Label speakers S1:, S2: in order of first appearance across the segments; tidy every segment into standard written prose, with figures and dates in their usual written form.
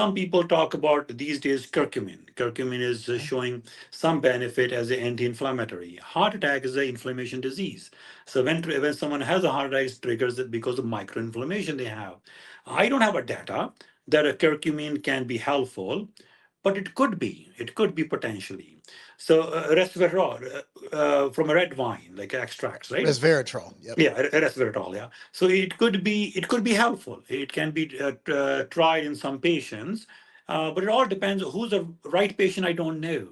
S1: some people talk about these days curcumin. Curcumin is showing some benefit as an anti-inflammatory. Heart attack is an inflammation disease. So when someone has a heart attack, it triggers it because of microinflammation they have. I don't have a data that a curcumin can be helpful, but it could be. It could be potentially. So resveratrol from a red wine, like extracts, right?
S2: Resveratrol. Yep.
S1: Yeah, resveratrol. Yeah. So it could be helpful. It can be tried in some patients, but it all depends who's the right patient. I don't know.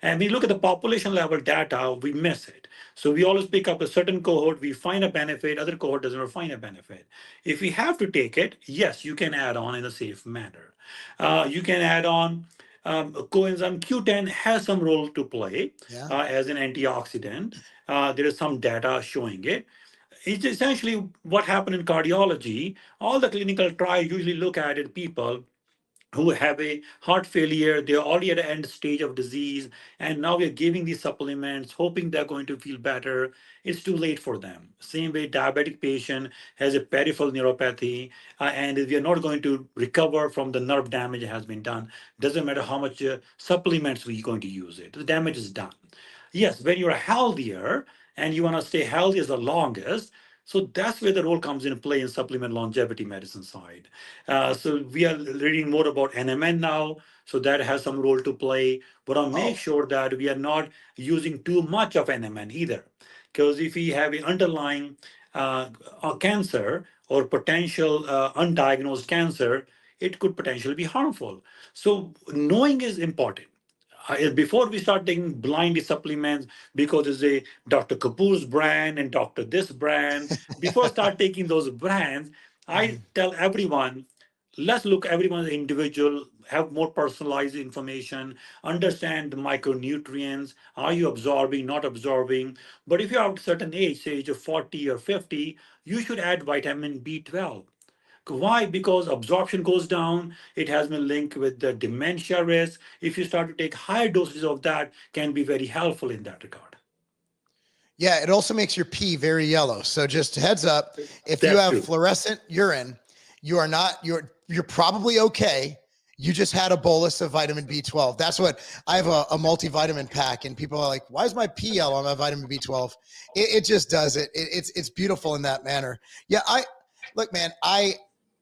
S1: And we look at the population level data, we miss it. So we always pick up a certain cohort, we find a benefit, other cohort doesn't find a benefit. If we have to take it, yes, you can add on in a safe manner. You can add on coenzyme Q10 has some role to play
S2: Yeah.
S1: as an antioxidant. There is some data showing it. It's essentially what happened in cardiology. All the clinical trials usually look at it people who have a heart failure, they're already at the end stage of disease, and now we're giving these supplements, hoping they're going to feel better. It's too late for them. Same way, diabetic patient has a peripheral neuropathy, and we are not going to recover from the nerve damage that has been done. Doesn't matter how much supplements we're going to use it. The damage is done. Yes, when you're healthier and you want to stay healthy as the longest, so that's where the role comes in play in supplement longevity medicine side. So we are reading more about NMN now, so that has some role to play. But I'll make
S2: Oh,
S1: sure that we are not using too much of NMN either, because if we have an underlying cancer or potential undiagnosed cancer, it could potentially be harmful. So knowing is important. Before we start taking blindly supplements because it's a Dr. Kapoor's brand and Dr. this brand, before I start taking those brands, I
S2: mhm.
S1: tell everyone, let's look everyone as individual, have more personalized information, understand the micronutrients, are you absorbing, not absorbing. But if you're of a certain age, say age of 40 or 50, you should add vitamin B12. Why? Because absorption goes down. It has been linked with the dementia risk. If you start to take higher doses of that, can be very helpful in that regard.
S2: Yeah, it also makes your pee very yellow. So just heads up, if you
S1: That's
S2: have
S1: true.
S2: fluorescent urine, you are not you're probably okay. You just had a bolus of vitamin B12. That's what I have a multivitamin pack, and people are like, "Why is my pee yellow on my vitamin B12?" It just does it. It's beautiful in that manner. Yeah, I look, man.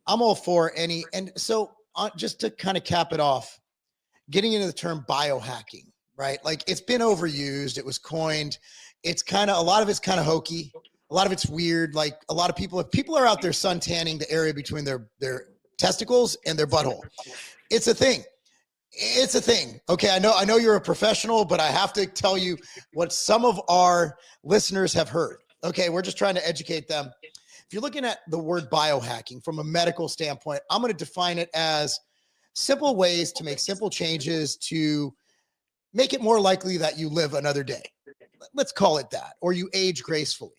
S2: I'm all for any, and so just to kind of cap it off, getting into the term biohacking, right? Like it's been overused. It was coined. It's kind of a lot of it's kind of hokey. A lot of it's weird. Like a lot of people, if people are out there sun tanning the area between their testicles and their butthole, it's a thing. It's a thing. Okay, I know you're a professional, but I have to tell you what some of our listeners have heard. Okay, we're just trying to educate them. If you're looking at the word biohacking from a medical standpoint, I'm going to define it as simple ways to make simple changes to make it more likely that you live another day. Let's call it that, or you age gracefully.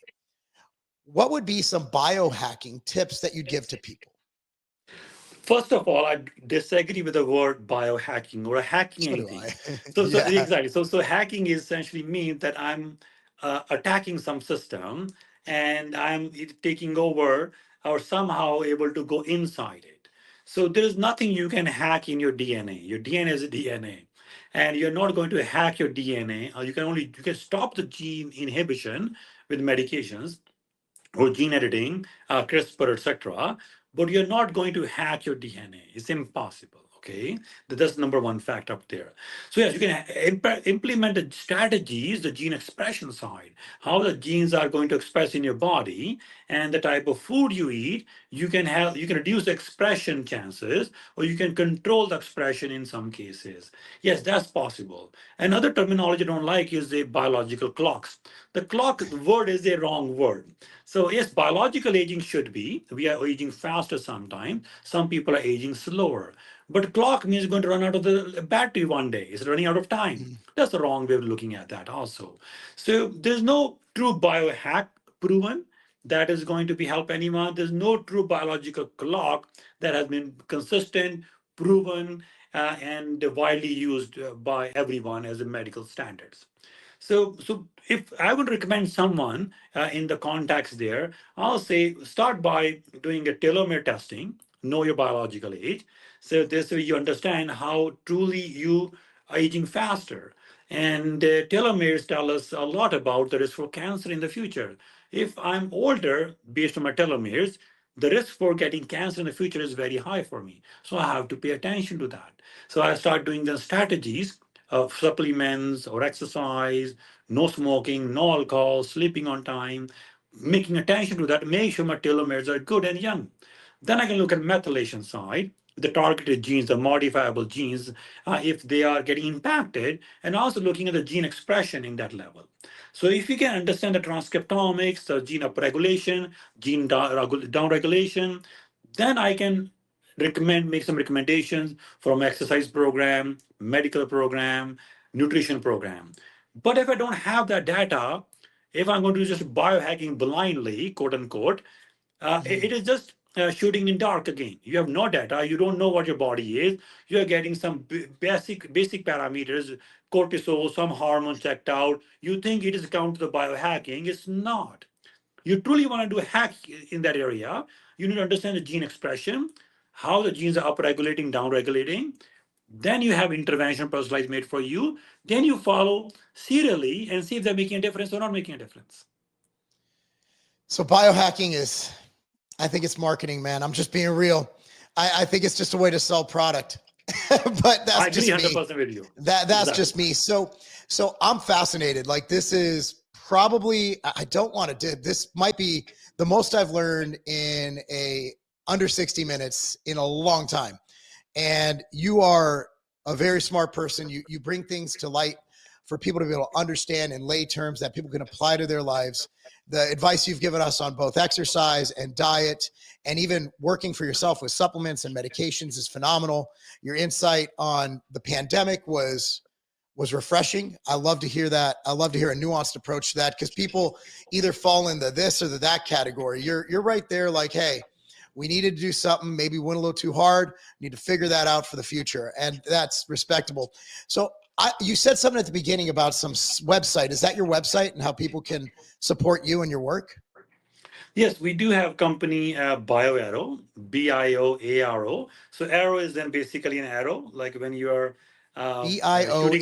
S2: What would be some biohacking tips that you'd give to people?
S1: First of all, I disagree with the word biohacking or hacking
S2: So do
S1: anything.
S2: I.
S1: So
S2: Yeah.
S1: exactly. So hacking is essentially means that I'm attacking some system and I'm taking over or somehow able to go inside it. So there is nothing you can hack in your DNA. Your DNA is a DNA, and you're not going to hack your DNA. You can stop the gene inhibition with medications or gene editing, CRISPR, etc. But you're not going to hack your DNA. It's impossible. Okay, that's number one fact up there. So yes, you can implement the strategies, the gene expression side, how the genes are going to express in your body, and the type of food you eat. You can reduce the expression chances, or you can control the expression in some cases. Yes, that's possible. Another terminology I don't like is the biological clocks. The clock word is a wrong word. So yes, biological aging should be. We are aging faster sometimes. Some people are aging slower. But clock means going to run out of the battery one day. It's running out of time.
S2: Mhm.
S1: That's the wrong way of looking at that also. So there's no true biohack proven that is going to be help anyone. There's no true biological clock that has been consistent, proven, and widely used by everyone as a medical standards. So if I would recommend someone in the context there, I'll say start by doing a telomere testing, know your biological age. So this way you understand how truly you are aging faster. And telomeres tell us a lot about the risk for cancer in the future. If I'm older, based on my telomeres, the risk for getting cancer in the future is very high for me. So I have to pay attention to that. So I start doing the strategies of supplements or exercise, no smoking, no alcohol, sleeping on time, making attention to that, make sure my telomeres are good and young. Then I can look at methylation side, the targeted genes, the modifiable genes, if they are getting impacted, and also looking at the gene expression in that level. So if you can understand the transcriptomics, the gene upregulation, gene downregulation, then I can make some recommendations from exercise program, medical program, nutrition program. But if I don't have that data, if I'm going to just biohacking blindly, quote unquote, it is just shooting in dark again. You have no data. You don't know what your body is. You are getting some basic parameters, cortisol, some hormone checked out. You think it is account to the biohacking. It's not. You truly want to do a hack in that area. You need to understand the gene expression, how the genes are upregulating, downregulating. Then you have intervention personalized made for you. Then you follow serially and see if they're making a difference or not making a difference.
S2: So biohacking is, I think it's marketing, man. I'm just being real. I think it's just a way to sell product. But
S1: I
S2: that's
S1: agree
S2: just me.
S1: 100% with you.
S2: That's
S1: Exactly.
S2: just me. So I'm fascinated. Like this is probably, I don't want to do, this might be the most I've learned in a under 60 minutes in a long time. And you are a very smart person. You bring things to light for people to be able to understand in lay terms that people can apply to their lives. The advice you've given us on both exercise and diet, and even working for yourself with supplements and medications is phenomenal. Your insight on the pandemic was refreshing. I love to hear that. I love to hear a nuanced approach to that because people either fall into this or that category. You're right there, like, hey, we needed to do something, maybe went a little too hard. Need to figure that out for the future. And that's respectable. So you said something at the beginning about some website. Is that your website and how people can support you and your work?
S1: Yes, we do have company BioArrow, BIOARO. So arrow is then basically an arrow, like when you are shooting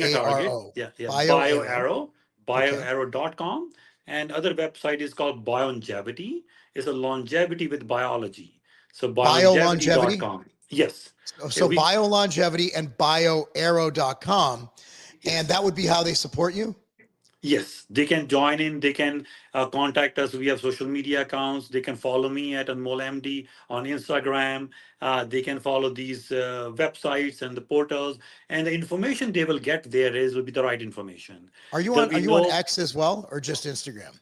S1: a target.
S2: BIOARO,
S1: Yeah, yeah.
S2: BioArrow.
S1: BioArrow,
S2: Okay.
S1: bioarrow.com. And other website is called Biolongevity. It's a longevity with biology. So
S2: BioLongevity.
S1: biolongevity.com. Yes.
S2: So
S1: We
S2: BioLongevity and BioArrow.com. And
S1: yes.
S2: that would be how they support you?
S1: Yes, they can join in. They can contact us. We have social media accounts. They can follow me at Anmol MD on Instagram. They can follow these websites and the portals, and the information they will get there is will be the right information. There'll
S2: Are
S1: be
S2: you on
S1: no
S2: X as well or just Instagram?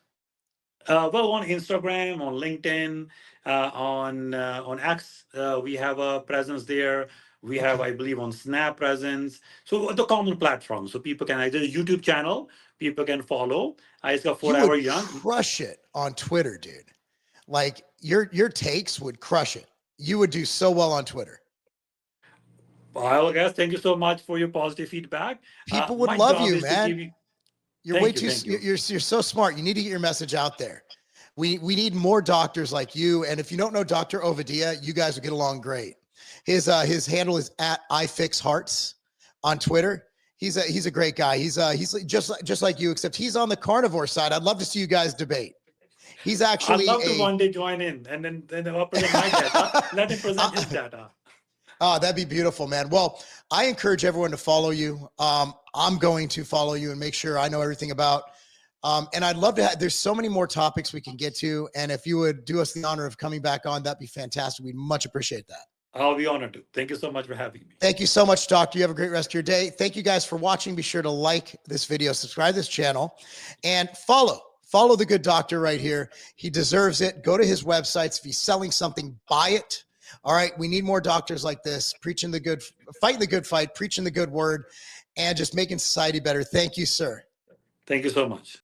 S1: well, on Instagram, on LinkedIn, on X, we have a presence there. We have,
S2: Okay.
S1: I believe, on Snap presence. So the common platform. So people can either YouTube channel, people can follow. It's got
S2: You
S1: Forever
S2: would
S1: Young.
S2: crush it on Twitter, dude. Like your takes would crush it. You would do so well on Twitter.
S1: Well, guys, thank you so much for your positive feedback.
S2: People would
S1: My
S2: love
S1: job
S2: you,
S1: is to
S2: man.
S1: give you.
S2: You're way
S1: Thank you,
S2: too
S1: thank you.
S2: you're so smart. You need to get your message out there. We need more doctors like you. And if you don't know Dr. Ovadia, you guys will get along great. His handle is at iFixHearts on Twitter. He's a great guy. He's just like you, except he's on the carnivore side. I'd love to see you guys debate. He's
S1: I'd
S2: actually
S1: love to one day join in and then I'll present my data. Let him present his
S2: a
S1: data.
S2: Oh, that'd be beautiful, man. Well, I encourage everyone to follow you. I'm going to follow you and make sure I know everything about. And I'd love to have, there's so many more topics we can get to. And if you would do us the honor of coming back on, that'd be fantastic. We'd much appreciate that.
S1: I'll be honored to. Thank you so much for having me.
S2: Thank you so much, Doctor. You have a great rest of your day. Thank you guys for watching. Be sure to like this video, subscribe to this channel, and follow the good doctor right here. He deserves it. Go to his websites. If he's selling something, buy it. All right. We need more doctors like this, preaching the good, fighting the good fight, preaching the good word, and just making society better. Thank you, sir.
S1: Thank you so much.